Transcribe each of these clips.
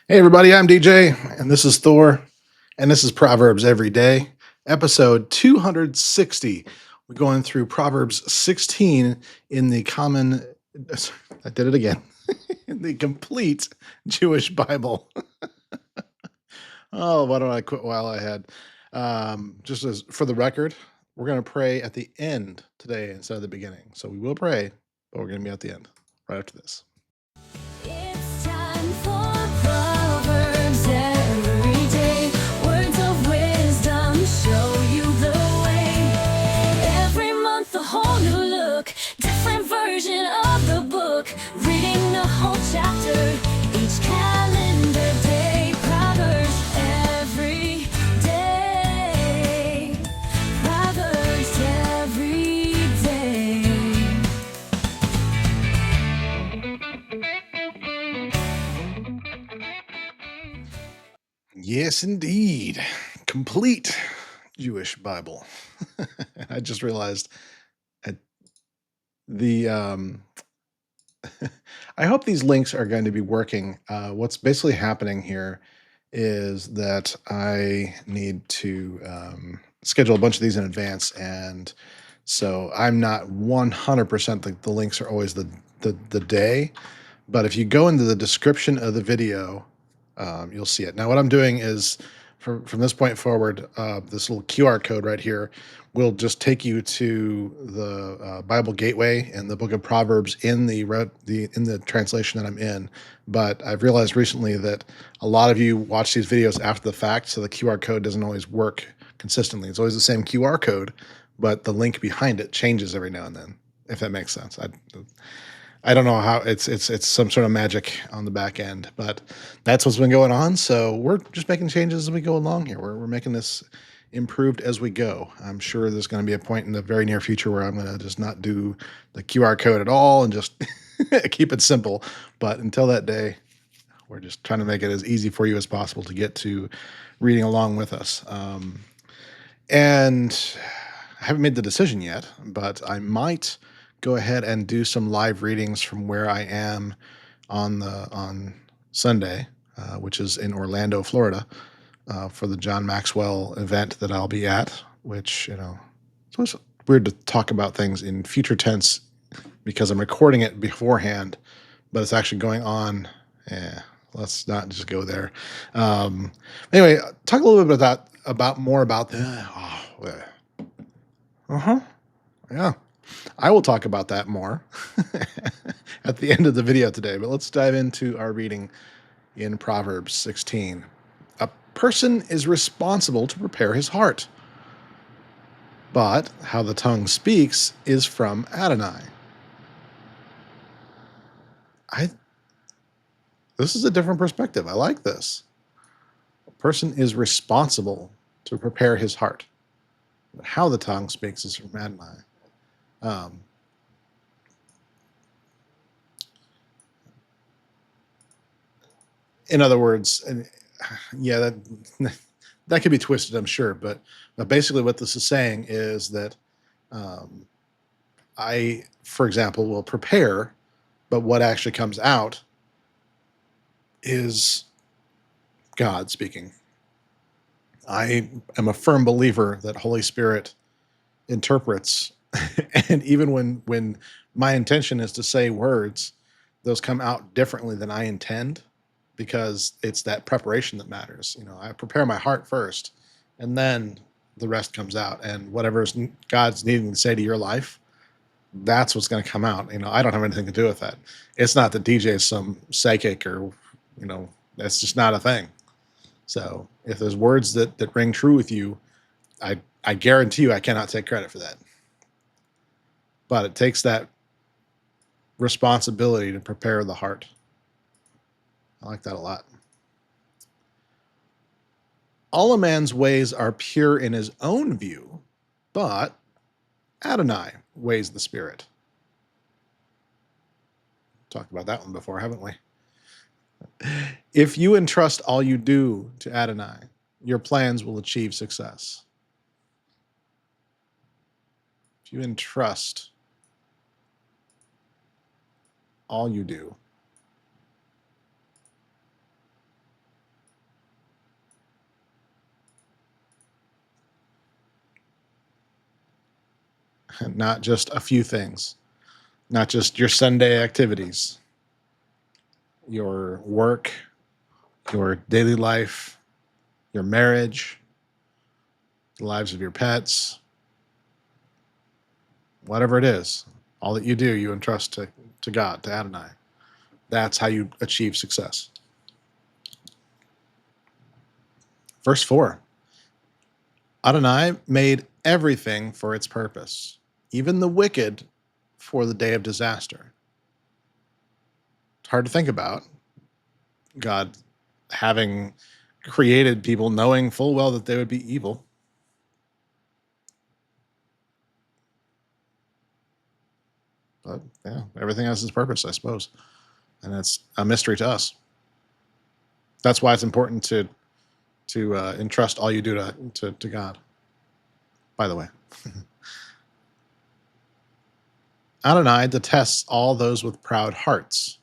Hey everybody, I'm DJ, and this is Thor, and this is Proverbs Every Day, episode 260. We're going through Proverbs 16 in the common, I did it again, in the complete Jewish Bible. Oh, why don't I quit while I had? Just as for the record, we're going to pray at the end today instead of the beginning. So we will pray, but we're going to be at the end right after this. It's time for Proverbs every day. Words of wisdom show you the way. Every month a whole new look, different version of the book. Reading the whole chapter each calendar day. Proverbs every day. Proverbs every day. Yes, indeed. Complete Jewish Bible. I just realized at the I hope these links are going to be working. What's basically happening here is that I need to schedule a bunch of these in advance, and so I'm not 100% the links are always the day. But if you go into the description of the video, you'll see it. Now, what I'm doing is from this point forward, this little QR code right here will just take you to the Bible Gateway and the Book of Proverbs in the translation that I'm in. But I've realized recently that a lot of you watch these videos after the fact, so the QR code doesn't always work consistently. It's always the same QR code, but the link behind it changes every now and then, if that makes sense. I don't know how it's some sort of magic on the back end, but that's what's been going on. So we're just making changes as we go along here. We're making this improved as we go. I'm sure there's going to be a point in the very near future where I'm going to just not do the QR code at all and just keep it simple. But until that day, we're just trying to make it as easy for you as possible to get to reading along with us. And I haven't made the decision yet, but I might go ahead and do some live readings from where I am on Sunday, which is in Orlando, Florida, for the John Maxwell event that I'll be at. Which it's always weird to talk about things in future tense because I'm recording it beforehand, but it's actually going on. Yeah, let's not just go there. Um, anyway, talk a little bit about more about the. Uh-huh. Yeah. I will talk about that more at the end of the video today, but let's dive into our reading in Proverbs 16. A person is responsible to prepare his heart, but how the tongue speaks is from Adonai. I This is a different perspective. I like this. A person is responsible to prepare his heart, but how the tongue speaks is from Adonai. Um, in other words, and yeah, that could be twisted, I'm sure, but basically, what this is saying is that um, I, for example, will prepare, but what actually comes out is God speaking. I am a firm believer that Holy Spirit interprets, and even when my intention is to say words, those come out differently than I intend because it's that preparation that matters. I prepare my heart first, and then the rest comes out, and whatever's God's needing to say to your life, that's what's going to come out. I don't have anything to do with that. It's not that DJ is some psychic or, that's just not a thing. So if there's words that ring true with you, I guarantee you I cannot take credit for that. But it takes that responsibility to prepare the heart. I like that a lot. All a man's ways are pure in his own view, but Adonai weighs the spirit. Talked about that one before, haven't we? If you entrust all you do to Adonai, your plans will achieve success. If you entrust all you do, not just a few things, not just your Sunday activities, your work, your daily life, your marriage, the lives of your pets, whatever it is, all that you do, you entrust to God, to Adonai. That's how you achieve success. Verse 4, Adonai made everything for its purpose, even the wicked for the day of disaster. It's hard to think about God having created people knowing full well that they would be evil. But yeah, everything has its purpose, I suppose. And it's a mystery to us. That's why it's important to entrust all you do to God. By the way, Adonai detests all those with proud hearts.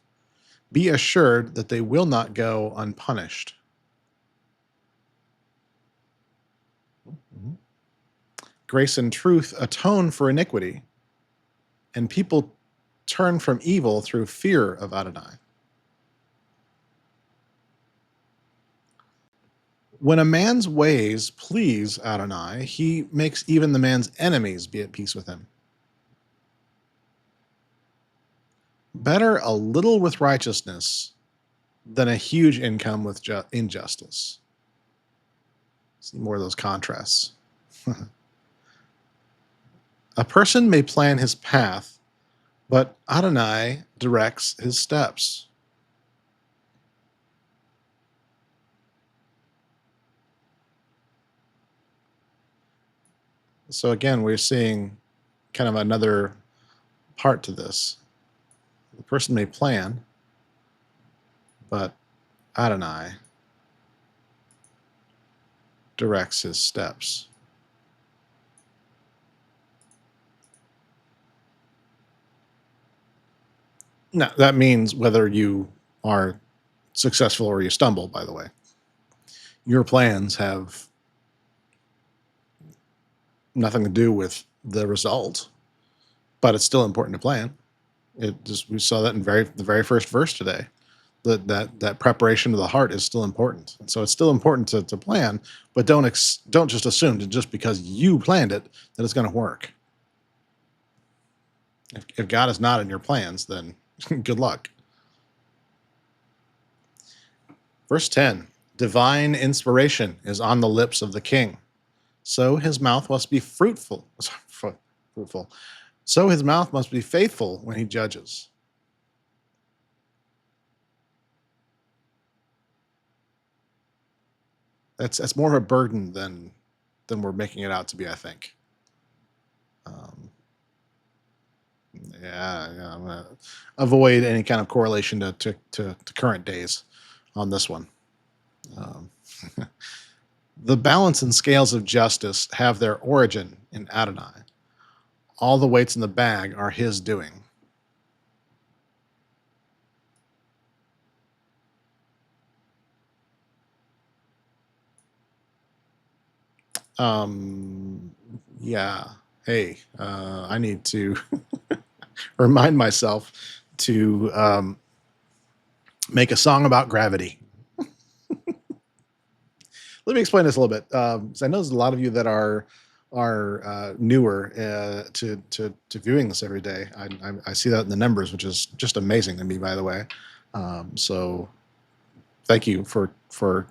Be assured that they will not go unpunished. Mhm. Grace and truth atone for iniquity, and people turn from evil through fear of Adonai. When a man's ways please Adonai, he makes even the man's enemies be at peace with him. Better a little with righteousness than a huge income with injustice. See more of those contrasts. A person may plan his path, but Adonai directs his steps. So again, we're seeing kind of another part to this. The person may plan, but Adonai directs his steps. Now, that means whether you are successful or you stumble, by the way. Your plans have nothing to do with the result, but it's still important to plan. It just we saw that in the very first verse today. That preparation of the heart is still important. And so it's still important to plan, but don't just assume that just because you planned it that it's going to work. If God is not in your plans, then good luck. Verse 10, divine inspiration is on the lips of the king. So his mouth must be fruitful. Fruitful. So his mouth must be faithful when he judges. That's more of a burden than we're making it out to be, I think. Um, yeah, I'm gonna avoid any kind of correlation to current days on this one. Um, the balance and scales of justice have their origin in Adonai. All the weights in the bag are his doing. Um, yeah. Hey, I need to remind myself to make a song about gravity. Let me explain this a little bit. 'Cause I know there's a lot of you that are newer to viewing this every day. I see that in the numbers, which is just amazing to me, by the way. So thank you for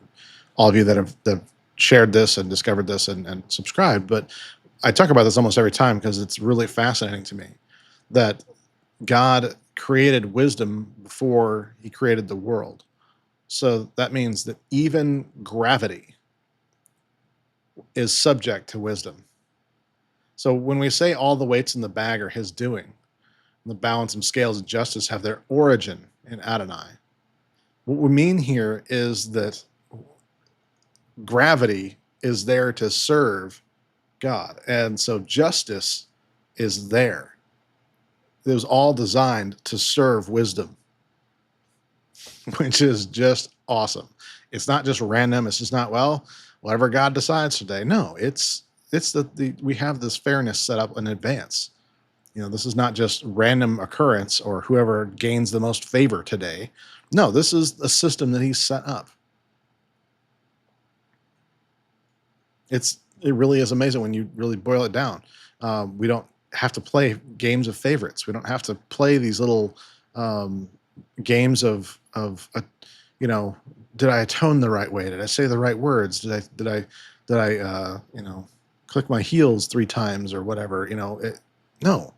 all of you that have shared this and discovered this and subscribed. But I talk about this almost every time because it's really fascinating to me that God created wisdom before he created the world. So that means that even gravity is subject to wisdom. So when we say all the weights in the bag are his doing, the balance and scales of justice have their origin in Adonai. What we mean here is that gravity is there to serve God. And so justice is there. It was all designed to serve wisdom, which is just awesome. It's not just random. It's just not, well, whatever God decides today. No, it's the we have this fairness set up in advance. This is not just random occurrence or whoever gains the most favor today. No, this is a system that he's set up. It really is amazing when you really boil it down. We don't have to play games of favorites. We don't have to play these little um, games of you know, did I atone the right way? Did I say the right words? Did I click my heels 3 times or whatever? No,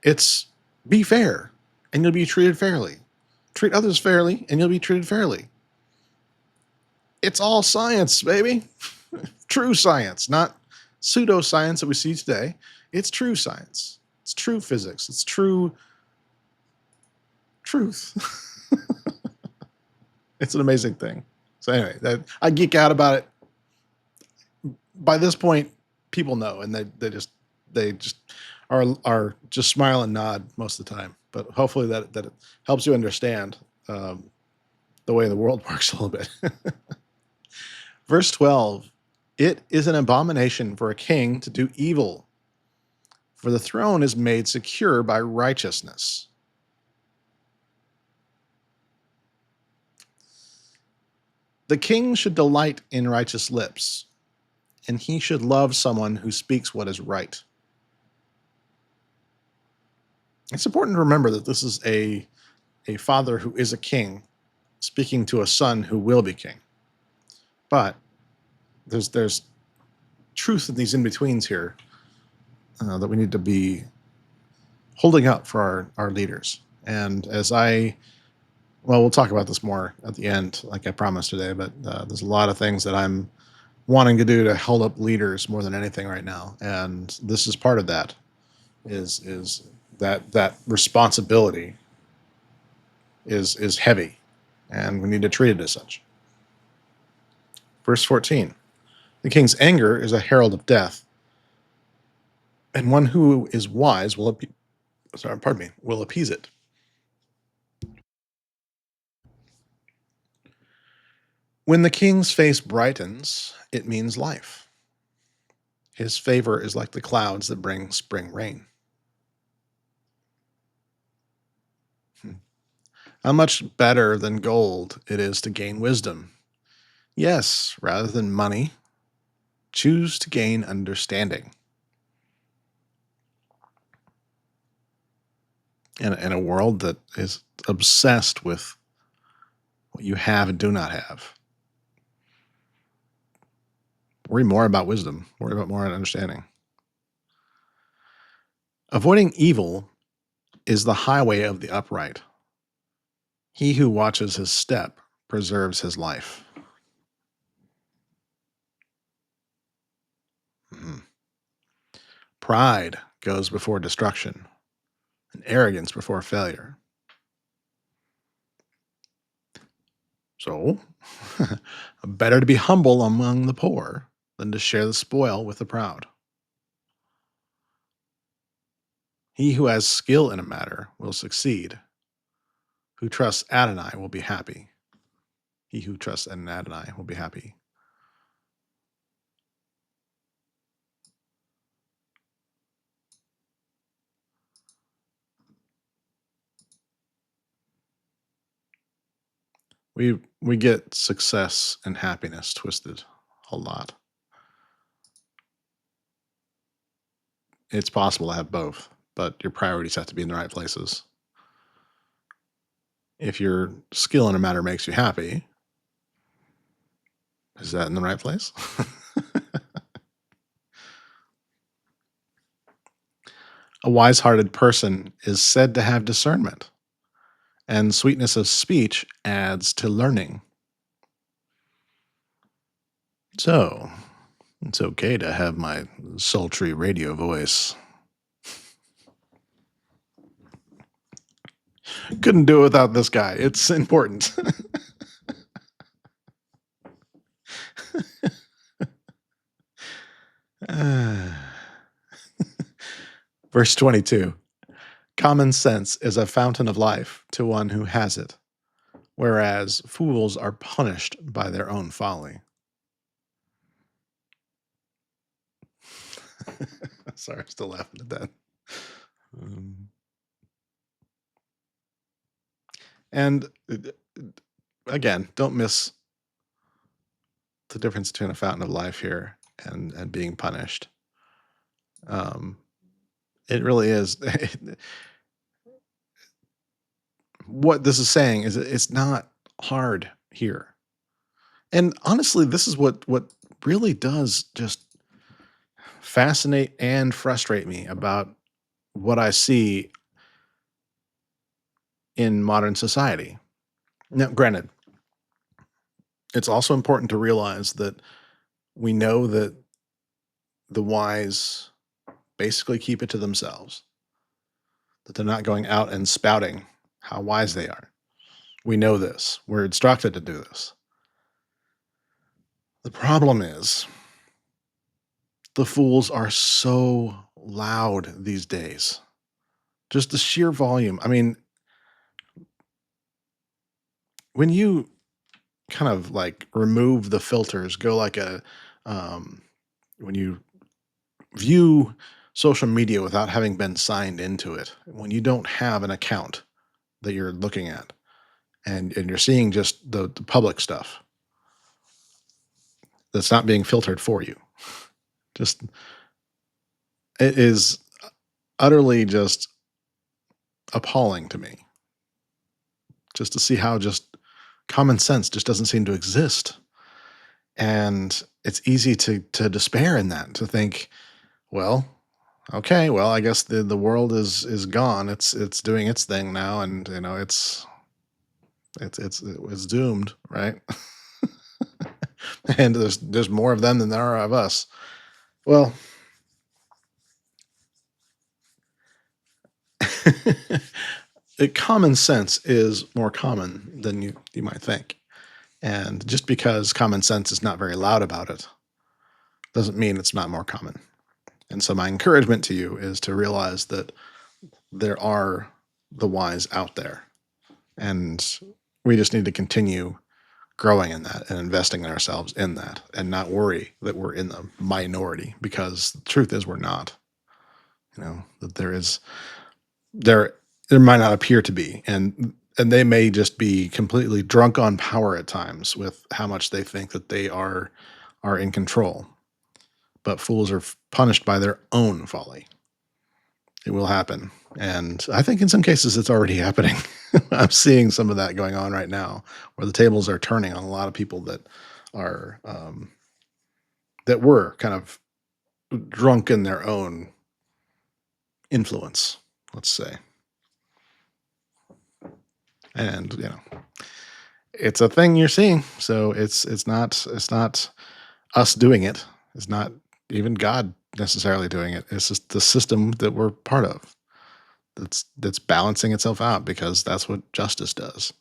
it's be fair and you'll be treated fairly. Treat others fairly and you'll be treated fairly. It's all science, baby. True science, not pseudoscience that we see today. It's true science. It's true physics. It's true truth. It's an amazing thing. So anyway, I geek out about it. By this point, people know, and they just are just smile and nod most of the time. But hopefully that it helps you understand the way the world works a little bit. Verse 12: It is an abomination for a king to do evil, for the throne is made secure by righteousness. The king should delight in righteous lips, and he should love someone who speaks what is right. It's important to remember that this is a father who is a king speaking to a son who will be king. But there's truth in these in-betweens here that we need to be holding up for our leaders. And we'll talk about this more at the end, like I promised today, but there's a lot of things that I'm wanting to do to hold up leaders more than anything right now. And this is part of that, is that responsibility is heavy, and we need to treat it as such. Verse 14: The king's anger is a herald of death, and one who is wise will appease it. When the king's face brightens, it means life. His favor is like the clouds that bring spring rain. How much better than gold it is to gain wisdom. Yes, rather than money, choose to gain understanding. In a world that is obsessed with what you have and do not have, worry more about wisdom, worry about more understanding. Avoiding evil is the highway of the upright. He who watches his step preserves his life. Mhm. Pride goes before destruction, and arrogance before failure. So, better to be humble among the poor than to share the spoil with the proud. He who has skill in a matter will succeed. Who trusts Adonai will be happy. He who trusts in Adonai will be happy. We get success and happiness twisted a lot. It's possible to have both, but your priorities have to be in the right places. If your skill in a matter makes you happy, is that in the right place? A wise hearted person is said to have discernment, and sweetness of speech adds to learning. So, it's okay to have my sultry radio voice. Couldn't do it without this guy. It's important. Verse 22: Common sense is a fountain of life to one who has it, whereas fools are punished by their own folly. Sorry, I'm still laughing at that. Um, and again, don't miss the difference between a fountain of life here and being punished. Um, it really is. What this is saying is it's not hard here. And honestly, this is what really does just fascinate and frustrate me about what I see in modern society. Now, granted, it's also important to realize that we know that the wise basically keep it to themselves, that they're not going out and spouting how wise they are. We know this. We're instructed to do this. The problem is the fools are so loud these days. Just the sheer volume. I mean, when you kind of like remove the filters, go like um, when you view social media without having been signed into it, when you don't have an account that you're looking at, and you're seeing just the public stuff that's not being filtered for you, just it is utterly just appalling to me just to see how just common sense just doesn't seem to exist. And it's easy to despair in that, to think, well, okay, well, I guess the world is gone. It's doing its thing now, and it's doomed, right? And there's more of them than there are of us. Well, common sense is more common than you might think. And just because common sense is not very loud about it doesn't mean it's not more common. And so my encouragement to you is to realize that there are the wise out there, and we just need to continue growing in that and investing in ourselves in that, and not worry that we're in the minority, because the truth is we're not. That there there might not appear to be, and they may just be completely drunk on power at times with how much they think that they are in control. But fools are punished by their own folly. It will happen. And I think in some cases it's already happening. I'm seeing some of that going on right now, where the tables are turning on a lot of people are that were kind of drunk in their own influence, let's say. And it's a thing you're seeing. So it's not us doing it. It's not even God necessarily doing it. It's just the system that we're part of. That's balancing itself out, because that's what justice does.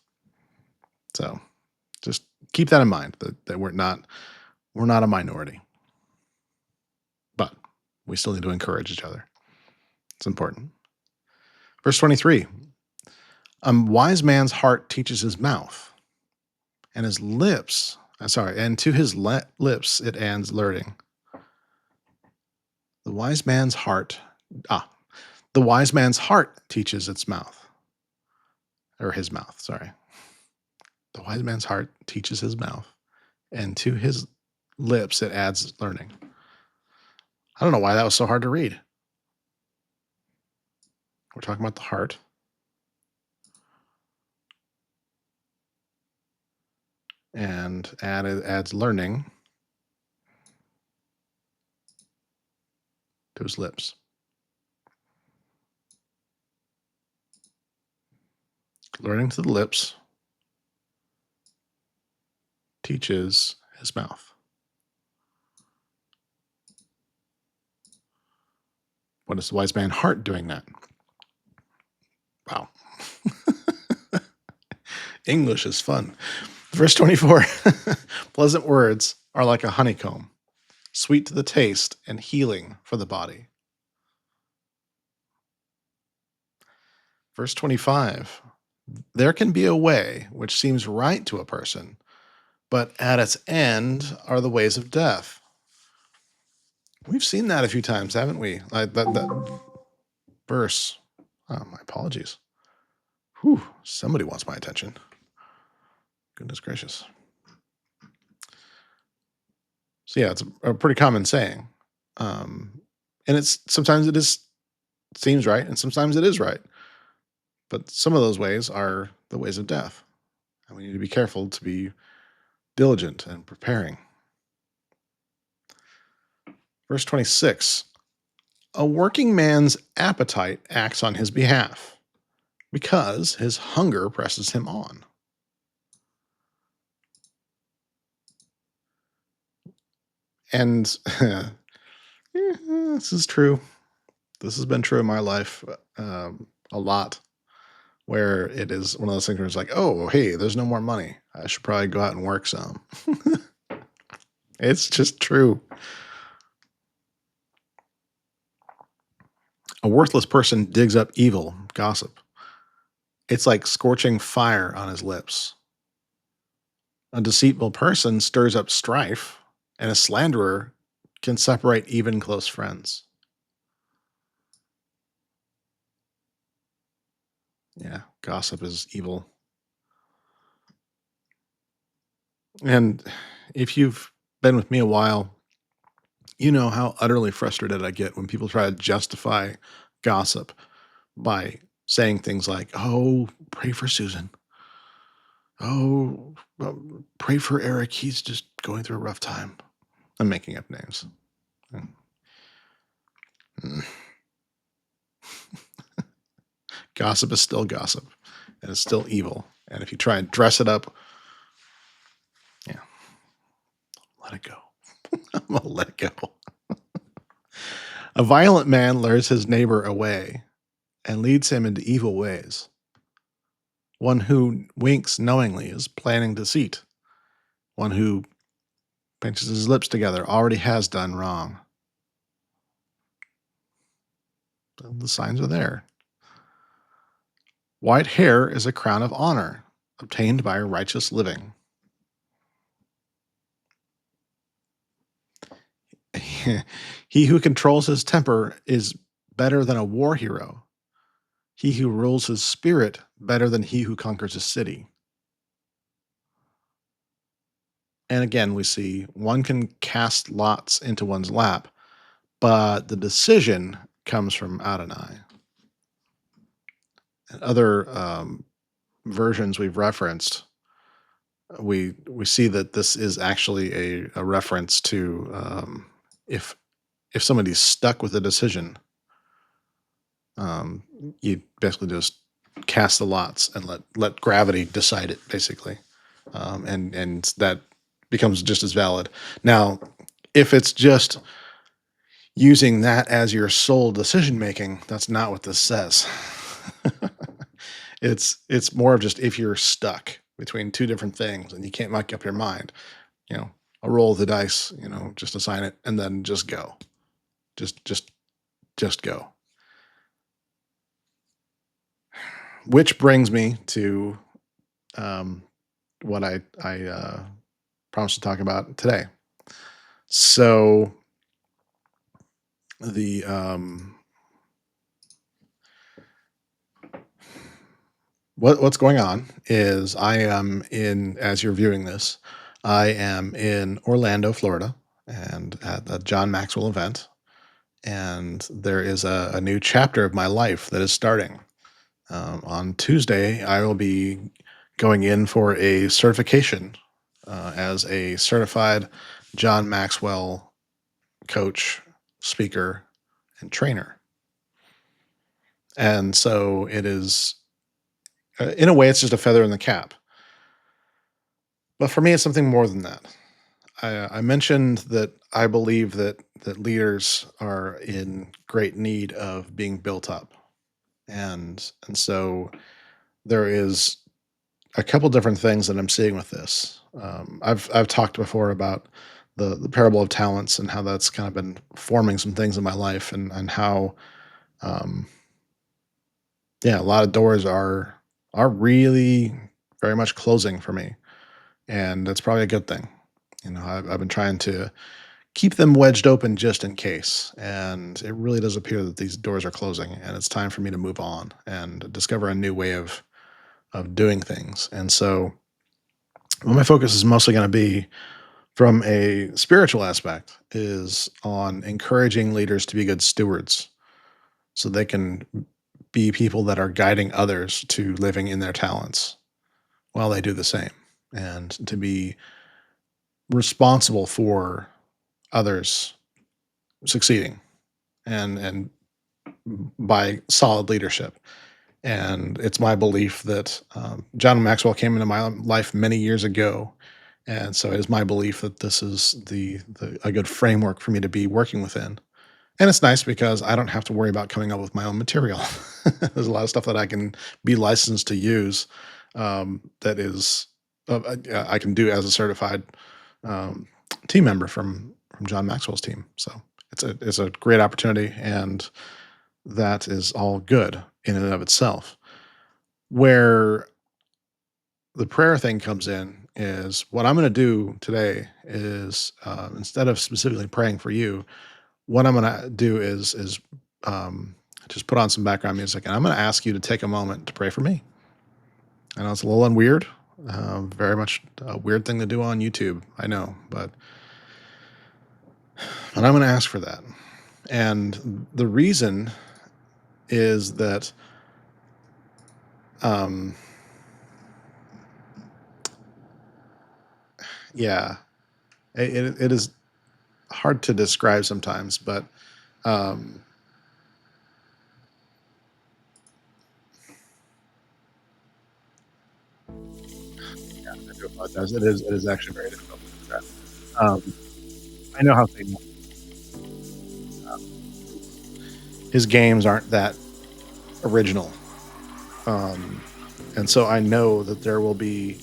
So just keep that in mind, that we're not a minority, but we still need to encourage each other. It's important. Verse 23. Wise man's heart teaches his mouth, and his lips, sorry, and to his lips it adds learning. The wise man's heart, ah, the wise man's heart teaches its mouth, or his mouth, sorry. The wise man's heart teaches his mouth, and to his lips it adds learning. I don't know why that was so hard to read. We're talking about the heart, and adds learning to his lips. Learning to the lips teaches his mouth. What is the wise man's heart doing that? Wow. English is fun. Verse 24. Pleasant words are like a honeycomb, sweet to the taste and healing for the body. Verse 25. There can be a way which seems right to a person, but at its end are the ways of death. We've seen that a few times, haven't we? Like that verse Oh, my apologies. Whew, somebody wants my attention. Goodness gracious. So yeah, it's a pretty common saying. Um, and it's sometimes it is seems right, and sometimes it is right. But some of those ways are the ways of death. And we need to be careful to be diligent and preparing. Verse 26, a working man's appetite acts on his behalf because his hunger presses him on. And this is true. This has been true in my life a lot, where it is one of those things where it's like, oh, hey, there's no more money. I should probably go out and work some. It's just true. A worthless person digs up evil, gossip. It's like scorching fire on his lips. A deceitful person stirs up strife, and a slanderer can separate even close friends. Yeah, gossip is evil. And if you've been with me a while, you know how utterly frustrated I get when people try to justify gossip by saying things like, "Oh, pray for Susan. Oh, pray for Eric. He's just going through a rough time." I'm making up names. Mm, mm. Gossip is still gossip, and it's still evil. And if you try and dress it up, yeah, let it go. I'm gonna let it go. A violent man lures his neighbor away and leads him into evil ways. One who winks knowingly is planning deceit. One who pinches his lips together already has done wrong. The signs are there. White hair is a crown of honor obtained by righteous living. He who controls his temper is better than a war hero. He who rules his spirit better than he who conquers a city. And again, we see one can cast lots into one's lap, but the decision comes from Adonai. And other versions we've referenced, we see that this is actually a reference to if if somebody's stuck with a decision, um, you basically just cast the lots and let gravity decide it, basically, and that becomes just as valid. Now, if it's just using that as your sole decision making, that's not what this says. It's more of just if you're stuck between two different things and you can't make up your mind, you know, a roll of the dice, just assign it and then just go. Just go. Which brings me to um, what I promised to talk about today. So the what's going on is I am in as you're viewing this, I am in Orlando, Florida, and at the John Maxwell event, and there is a new chapter of my life that is starting. On Tuesday, I will be going in for a certification as a certified John Maxwell coach, speaker, and trainer. And so it is, in a way, it's just a feather in the cap. But for me, it's something more than that. I mentioned that I believe that leaders are in great need of being built up, and so there is a couple different things that I'm seeing with this. I've talked before about the parable of talents and how that's kind of been forming some things in my life, and how um, yeah, a lot of doors are really very much closing for me, and that's probably a good thing. I've been trying to keep them wedged open just in case. And it really does appear that these doors are closing, and it's time for me to move on and discover a new way of doing things. And so, what my focus is mostly going to be from a spiritual aspect is on encouraging leaders to be good stewards so they can be people that are guiding others to living in their talents while they do the same, and to be responsible for others succeeding and by solid leadership. And it's my belief that John Maxwell came into my life many years ago, and so it is my belief that this is the a good framework for me to be working within. And it's nice because I don't have to worry about coming up with my own material. There's a lot of stuff that I can be licensed to use, that is I can do as a certified um, team member from John Maxwell's team. So it's a great opportunity, and that is all good in and of itself. Where the prayer thing comes in is what I'm going to do today is, instead of specifically praying for you, what I'm going to do is just put on some background music, and I'm going to ask you to take a moment to pray for me. I know it's a little unweird, very much a weird thing to do on YouTube. I know, but I'm going to ask for that. And the reason is that, um, yeah, it is hard to describe sometimes, but um, I do apologize. It is actually very difficult to describe. Um, I know how things. His games aren't that original, um, and so I know that there will be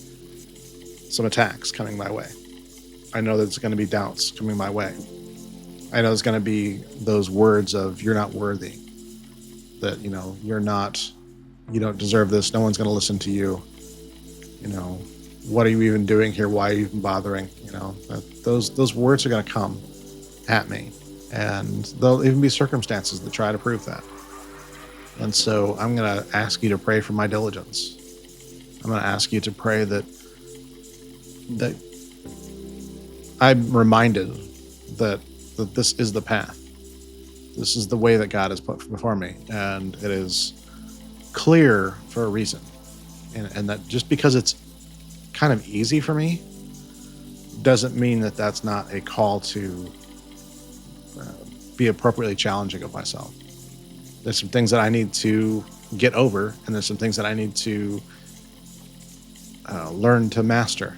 some attacks coming my way. I know there's going to be doubts coming my way. I know there's going to be those words of "you're not worthy," that you're not, you don't deserve this. No one's going to listen to you. You know, what are you even doing here? Why are you even bothering? Those words are going to come at me, and there'll even be circumstances that try to prove that. And so I'm going to ask you to pray for my diligence. I'm going to ask you to pray that I'm reminded that this is the path. This is the way that God has put before me, and it is clear for a reason. And that just because it's kind of easy for me doesn't mean that that's not a call to uh, be appropriately challenging of myself. There's some things that I need to get over, and there's some things that I need to learn to master.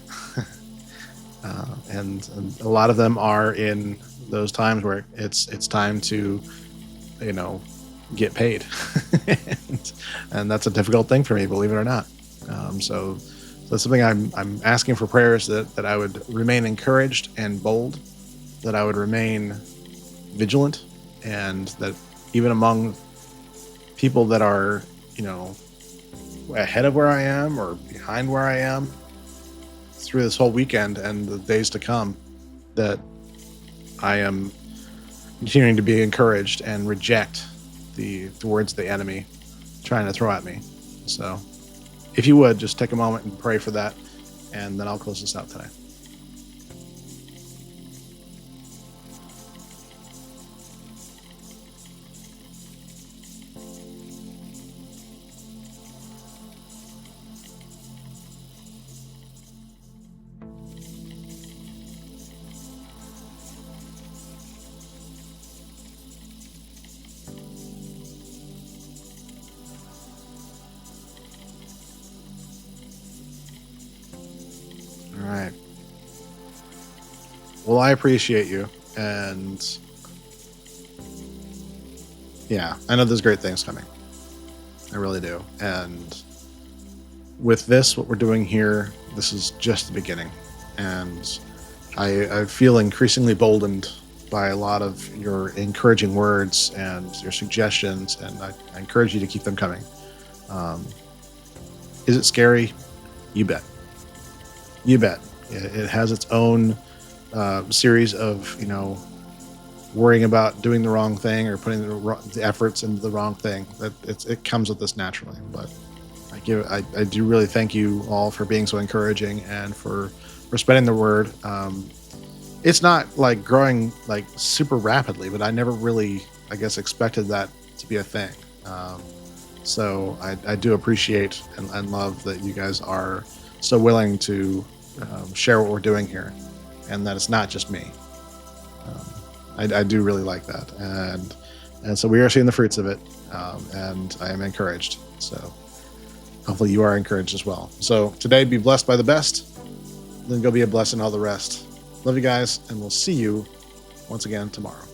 And a lot of them are in those times where it's time to, you know, get paid, and that's a difficult thing for me, believe it or not. So that's something I'm asking for prayers that I would remain encouraged and bold, that I would remain vigilant, and that even among people that are, you know, ahead of where I am or behind where I am through this whole weekend and the days to come, that I am continuing to be encouraged and reject the words of the enemy trying to throw at me. So, if you would just take a moment and pray for that, and then I'll close this out today. All right. Well, I appreciate you, and yeah, I know there's great things coming. I really do. And with this, what we're doing here, this is just the beginning. And I feel increasingly boldened by a lot of your encouraging words and your suggestions, and I encourage you to keep them coming. Um, is it scary? You bet. You bet. It has its own series of worrying about doing the wrong thing or putting the efforts into the wrong thing. That it comes with this naturally. But I do really thank you all for being so encouraging and for spreading the word. It's not like growing like super rapidly, but I never really, I guess, expected that to be a thing. Um, so I do appreciate and love that you guys are so willing to share what we're doing here, and that it's not just me. Um, I do really like that, and so we are seeing the fruits of it, and I am encouraged. So hopefully you are encouraged as well. So today, be blessed by the best, then go be a blessing all the rest. Love you guys, and we'll see you once again tomorrow.